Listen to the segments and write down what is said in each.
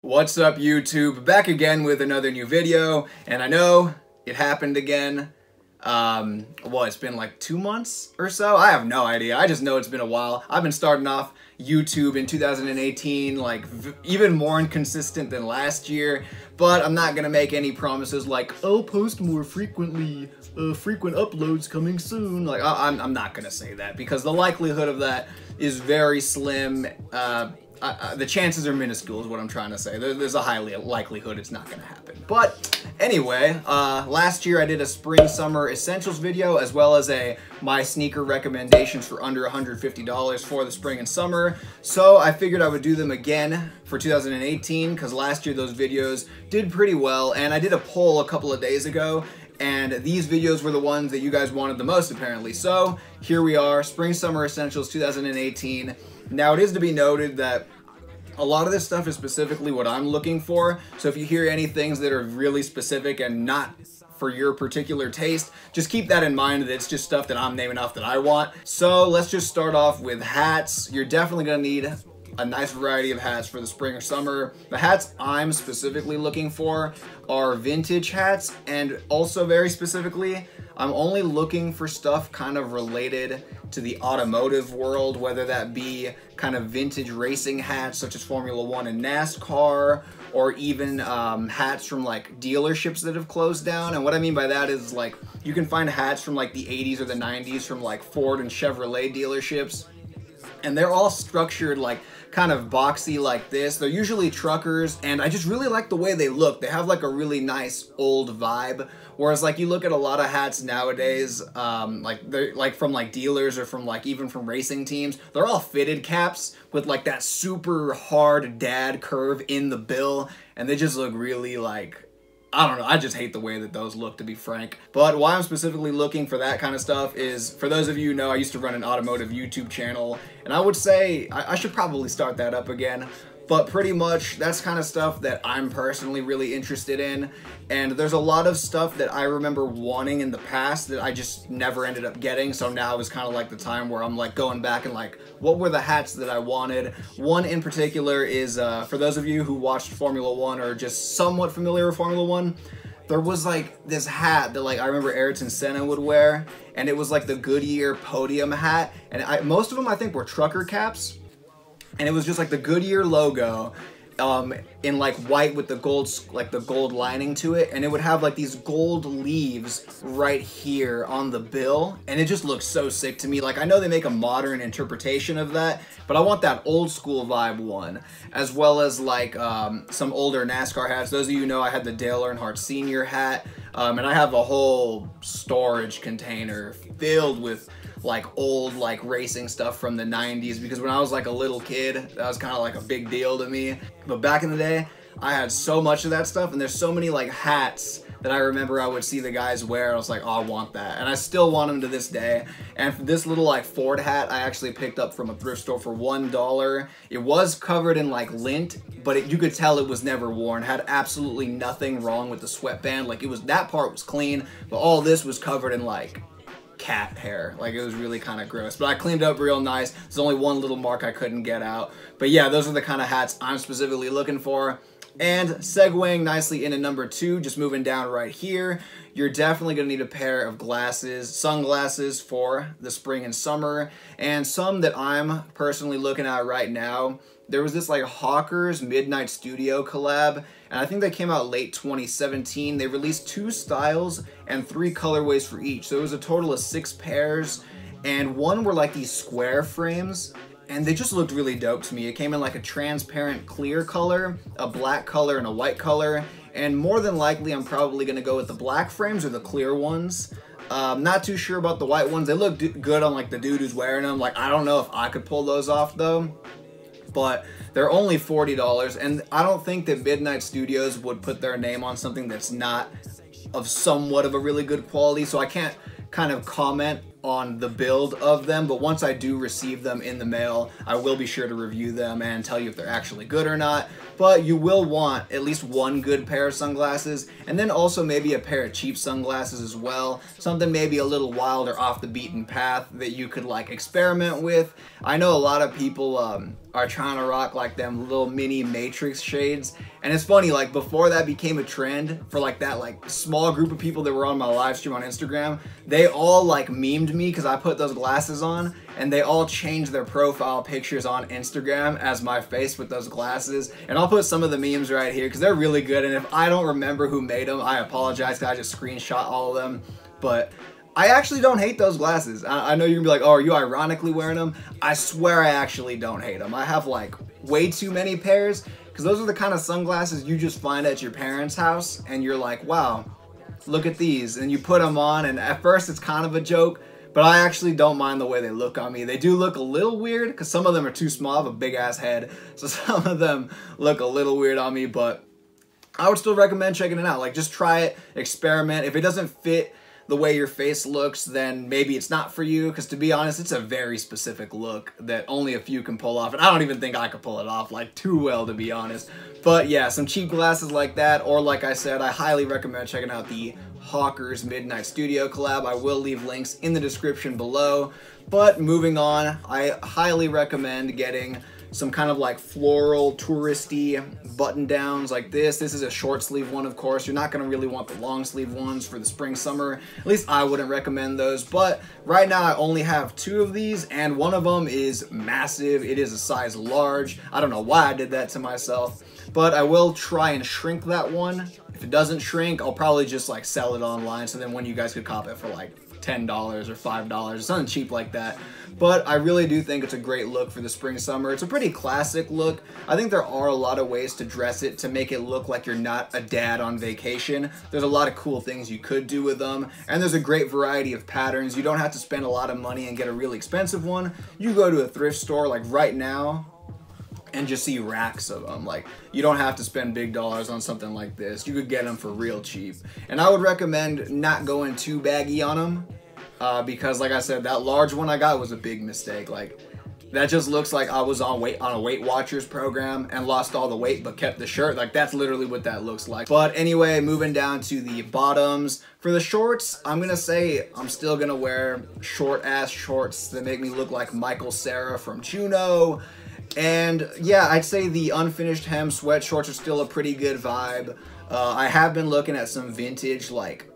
What's up, YouTube? Back again with another new video, and I know it happened again. It's been like 2 months or so? I have no idea. I just know it's been a while. I've been starting off YouTube in 2018, like even more inconsistent than last year, but I'm not gonna make any promises like, I'll post more frequently, frequent uploads coming soon. Like, I'm not gonna say that because the likelihood of that is very slim. The chances are minuscule is what I'm trying to say. There's a high likelihood it's not going to happen. But anyway, last year I did a spring summer essentials video as well as my sneaker recommendations for under $150 for the spring and summer. So I figured I would do them again for 2018 because last year those videos did pretty well, and I did a poll a couple of days ago and these videos were the ones that you guys wanted the most apparently. So here we are, spring summer essentials 2018. Now it is to be noted that a lot of this stuff is specifically what I'm looking for. So if you hear any things that are really specific and not for your particular taste, just keep that in mind that it's just stuff that I'm naming off that I want. So let's just start off with hats. You're definitely gonna need a nice variety of hats for the spring or summer. The hats I'm specifically looking for are vintage hats, and also very specifically, I'm only looking for stuff kind of related to the automotive world, whether that be kind of vintage racing hats such as Formula 1 and NASCAR, or even hats from like dealerships that have closed down. And what I mean by that is like you can find hats from like the 80s or the 90s from like Ford and Chevrolet dealerships, and they're all structured like kind of boxy like this. They're usually truckers, and I just really like the way they look. They have like a really nice old vibe, whereas like you look at a lot of hats nowadays, like they're like from like dealers or from like even from racing teams, they're all fitted caps with like that super hard dad curve in the bill, and they just look really like, I don't know, I just hate the way that those look, to be frank. But why I'm specifically looking for that kind of stuff is, for those of you who know, I used to run an automotive YouTube channel, and I would say I should probably start that up again. But pretty much that's kind of stuff that I'm personally really interested in, and there's a lot of stuff that I remember wanting in the past that I just never ended up getting. So now is kind of like the time where I'm like going back and like, what were the hats that I wanted? One in particular is, for those of you who watched Formula 1 or just somewhat familiar with Formula 1, there was like this hat that like I remember Ayrton Senna would wear, and it was like the Goodyear podium hat, and most of them I think were trucker caps. And it was just like the Goodyear logo in like white with the gold, like the gold lining to it, and it would have like these gold leaves right here on the bill, and it just looks so sick to me. Like, I know they make a modern interpretation of that, but I want that old school vibe one, as well as like some older NASCAR hats. Those of you who know, I had the Dale Earnhardt Sr. hat, and I have a whole storage container filled with like old like racing stuff from the 90s, because when I was like a little kid, that was kind of like a big deal to me. But back in the day, I had so much of that stuff, and there's so many like hats that I remember I would see the guys wear. I was like, oh, I want that, and I still want them to this day. And for this little like Ford hat, I actually picked up from a thrift store for $1. It was covered in like lint, but you could tell it was never worn. Had absolutely nothing wrong with the sweatband. Like, it was, that part was clean, but all this was covered in like cat hair. Like, it was really kind of gross, but I cleaned up real nice. There's only one little mark I couldn't get out. But yeah, those are the kind of hats I'm specifically looking for. And segueing nicely into number 2, just moving down right here, you're definitely going to need a pair of glasses, sunglasses for the spring and summer. And some that I'm personally looking at right now, there was this like Hawkers Midnight Studio collab, and I think they came out late 2017. They released 2 styles and 3 colorways for each. So it was a total of 6 pairs, and one were like these square frames, and they just looked really dope to me. It came in like a transparent clear color, a black color, and a white color. And more than likely, I'm probably gonna go with the black frames or the clear ones. Not too sure about the white ones. They look good on like the dude who's wearing them. Like, I don't know if I could pull those off though, but they're only $40, and I don't think that Midnight Studios would put their name on something that's not of somewhat of a really good quality, so I can't kind of comment on the build of them, but once I do receive them in the mail, I will be sure to review them and tell you if they're actually good or not. But you will want at least one good pair of sunglasses, and then also maybe a pair of cheap sunglasses as well. Something maybe a little wild or off the beaten path that you could like experiment with. I know a lot of people are trying to rock like them little mini Matrix shades, And it's funny, like before that became a trend for like that like small group of people that were on my live stream on Instagram, they all like memed me because I put those glasses on, and they all changed their profile pictures on Instagram as my face with those glasses. And I'll put some of the memes right here because they're really good, and if I don't remember who made them, I apologize because I just screenshot all of them. But I actually don't hate those glasses. I know you're gonna be like, oh, are you ironically wearing them? I swear I actually don't hate them. I have like way too many pairs, because those are the kind of sunglasses you just find at your parents' house and you're like, wow, look at these. And you put them on, and at first it's kind of a joke, but I actually don't mind the way they look on me. They do look a little weird because some of them are too small. I have a big ass head, so some of them look a little weird on me, but I would still recommend checking it out. Like, just try it, experiment. If it doesn't fit the way your face looks, then maybe it's not for you, because to be honest, it's a very specific look that only a few can pull off, and I don't even think I could pull it off like too well, to be honest. But yeah, some cheap glasses like that, or like I said, I highly recommend checking out the Hawkers Midnight Studio collab. I will leave links in the description below. But moving on, I highly recommend getting some kind of like floral touristy button downs like this. This is a short sleeve one, of course. You're not going to really want the long sleeve ones for the spring summer. At least I wouldn't recommend those. But right now I only have 2 of these, and one of them is massive. It is a size large. I don't know why I did that to myself, but I will try and shrink that one. If it doesn't shrink, I'll probably just like sell it online, so then when you guys could cop it for like $10 or $5, something cheap like that. But I really do think it's a great look for the spring summer. It's a pretty classic look. I think there are a lot of ways to dress it to make it look like you're not a dad on vacation. There's a lot of cool things you could do with them, and there's a great variety of patterns. You don't have to spend a lot of money and get a really expensive one. You go to a thrift store like right now and just see racks of them. Like, you don't have to spend big dollars on something like this. You could get them for real cheap. And I would recommend not going too baggy on them, because like I said, that large one I got was a big mistake. Like, that just looks like I was on a Weight Watchers program and lost all the weight but kept the shirt. Like, that's literally what that looks like. But anyway, moving down to the bottoms. For the shorts, I'm gonna say I'm still gonna wear short ass shorts that make me look like Michael Cera from Juno. And yeah, I'd say the unfinished hem sweat shorts are still a pretty good vibe. I have been looking at some vintage like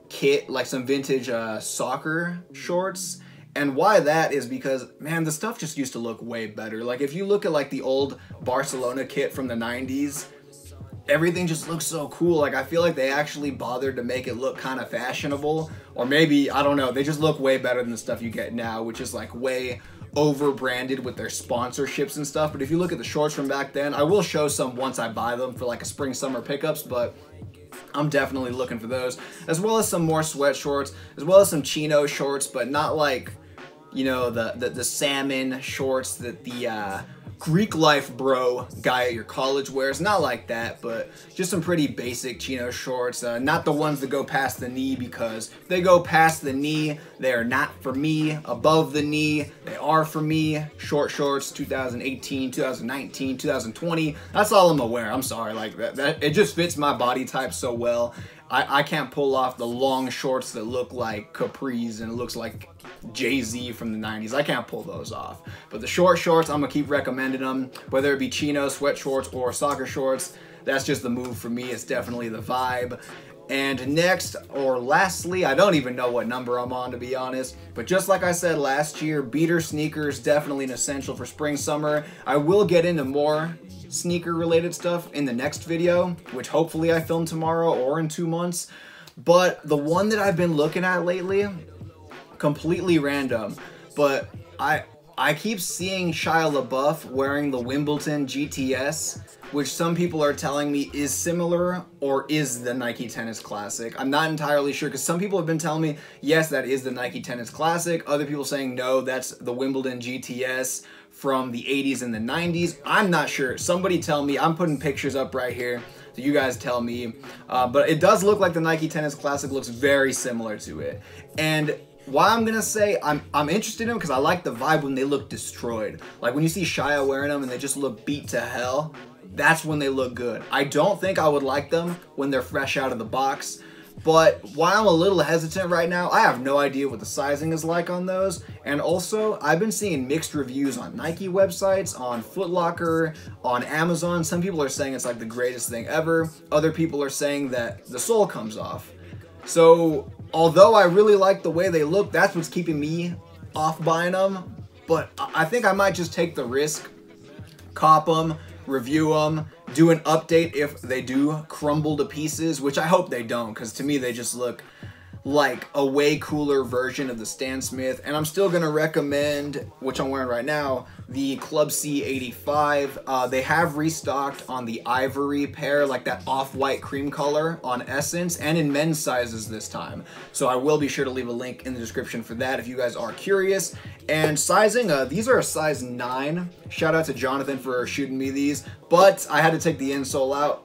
kit, like some vintage soccer shorts. And why that is because, man, the stuff just used to look way better. Like, if you look at like the old Barcelona kit from the 90s, everything just looks so cool. Like, I feel like they actually bothered to make it look kind of fashionable. Or maybe, I don't know, they just look way better than the stuff you get now, which is like way over branded with their sponsorships and stuff. But if you look at the shorts from back then, I will show some once I buy them for like a spring summer pickups, but I'm definitely looking for those, as well as some more sweat shorts, as well as some chino shorts, but not like, you know, the salmon shorts that the Greek life bro guy at your college wears. Not like that, but just some pretty basic chino shorts. Not the ones that go past the knee, because if they go past the knee, they are not for me. Above the knee, they are for me. Short shorts, 2018, 2019, 2020. That's all I'm gonna wear. I'm sorry, like that it just fits my body type so well. I can't pull off the long shorts that look like capris and it looks like Jay-Z from the 90s. I can't pull those off. But the short shorts, I'm gonna keep recommending them, whether it be chino, sweat shorts, or soccer shorts. That's just the move for me. It's definitely the vibe. And next, or lastly, I don't even know what number I'm on, to be honest, but just like I said last year, beater sneakers, definitely an essential for spring, summer. I will get into more sneaker related stuff in the next video, which hopefully I film tomorrow or in 2 months. But the one that I've been looking at lately, completely random, but I keep seeing Shia LaBeouf wearing the Wimbledon GTS, which some people are telling me is similar or is the Nike Tennis Classic. I'm not entirely sure, because some people have been telling me, yes, that is the Nike Tennis Classic. Other people saying, no, that's the Wimbledon GTS from the 80s and the 90s. I'm not sure. Somebody tell me. I'm putting pictures up right here, so you guys tell me. But it does look like the Nike Tennis Classic looks very similar to it. And why I'm gonna say I'm interested in them, because I like the vibe when they look destroyed. Like when you see Shia wearing them and they just look beat to hell, that's when they look good. I don't think I would like them when they're fresh out of the box, But while I'm a little hesitant right now, I have no idea what the sizing is like on those. And also, I've been seeing mixed reviews on Nike websites, on Foot Locker, on Amazon. Some people are saying it's like the greatest thing ever. Other people are saying that the sole comes off. So, although I really like the way they look, that's what's keeping me off buying them. But I think I might just take the risk, cop them, review them, do an update if they do crumble to pieces, which I hope they don't, because to me they just look like a way cooler version of the Stan Smith. And I'm still gonna recommend, which I'm wearing right now, the Club C 85. They have restocked on the ivory pair, like that off-white cream color on Essence, and in men's sizes this time. So I will be sure to leave a link in the description for that if you guys are curious. And sizing, these are a size 9. Shout out to Jonathan for shooting me these, but I had to take the insole out.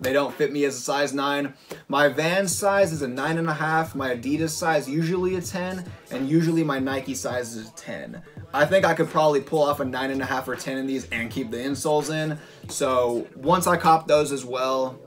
They don't fit me as a size 9. My Vans size is a 9.5. My Adidas size usually a 10, and usually my Nike size is a 10. I think I could probably pull off a 9.5 or 10 in these and keep the insoles in. So once I cop those as well,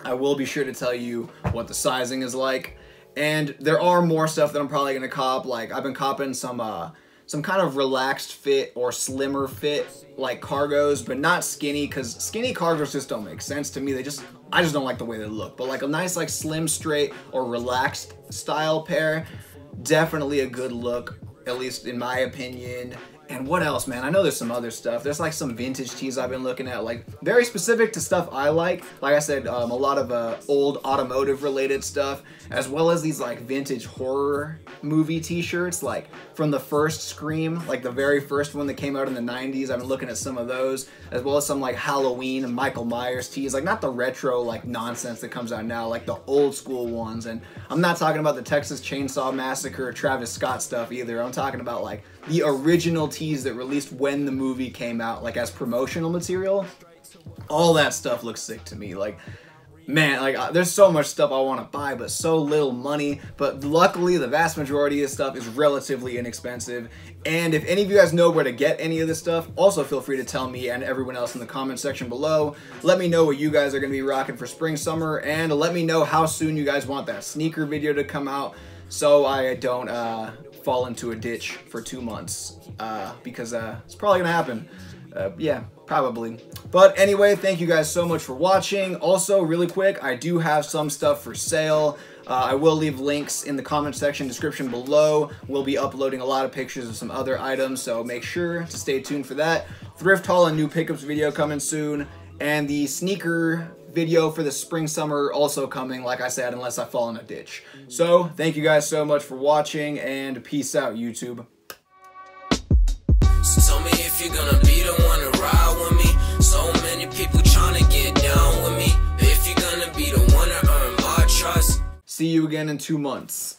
I will be sure to tell you what the sizing is like. And there are more stuff that I'm probably gonna cop. Like I've been copping some kind of relaxed fit or slimmer fit like cargos, but not skinny, because skinny cargos just don't make sense to me. I just don't like the way they look. But like a nice like slim straight or relaxed style pair, definitely a good look, at least in my opinion. And what else, man? I know there's some other stuff. There's like some vintage tees I've been looking at, like very specific to stuff I like. Like I said, a lot of old automotive related stuff, as well as these like vintage horror movie t-shirts, like from the first Scream, like the very first one that came out in the 90s. I've been looking at some of those, as well as some like Halloween and Michael Myers tees, like not the retro like nonsense that comes out now, like the old school ones. And I'm not talking about the Texas Chainsaw Massacre, Travis Scott stuff either. I'm talking about like the original tees that released when the movie came out, like as promotional material. All that stuff looks sick to me. Like, man, like there's so much stuff I want to buy, but so little money. But luckily, the vast majority of stuff is relatively inexpensive. And if any of you guys know where to get any of this stuff, also feel free to tell me and everyone else in the comment section below. Let me know what you guys are going to be rocking for spring, summer, and let me know how soon you guys want that sneaker video to come out, so I don't fall into a ditch for 2 months, because it's probably gonna happen. Yeah, probably. But anyway, thank you guys so much for watching. Also, really quick, I do have some stuff for sale. I will leave links in the comment section description below. We'll be uploading a lot of pictures of some other items, so make sure to stay tuned for that. Thrift haul and new pickups video coming soon, and the sneaker video for the spring summer also coming, like I said, unless I fall in a ditch. So thank you guys so much for watching, and peace out, YouTube. So tell me if you're gonna be the one to ride with me. So many people trying to get down with me. If you're gonna be the one to earn my trust. See you again in 2 months.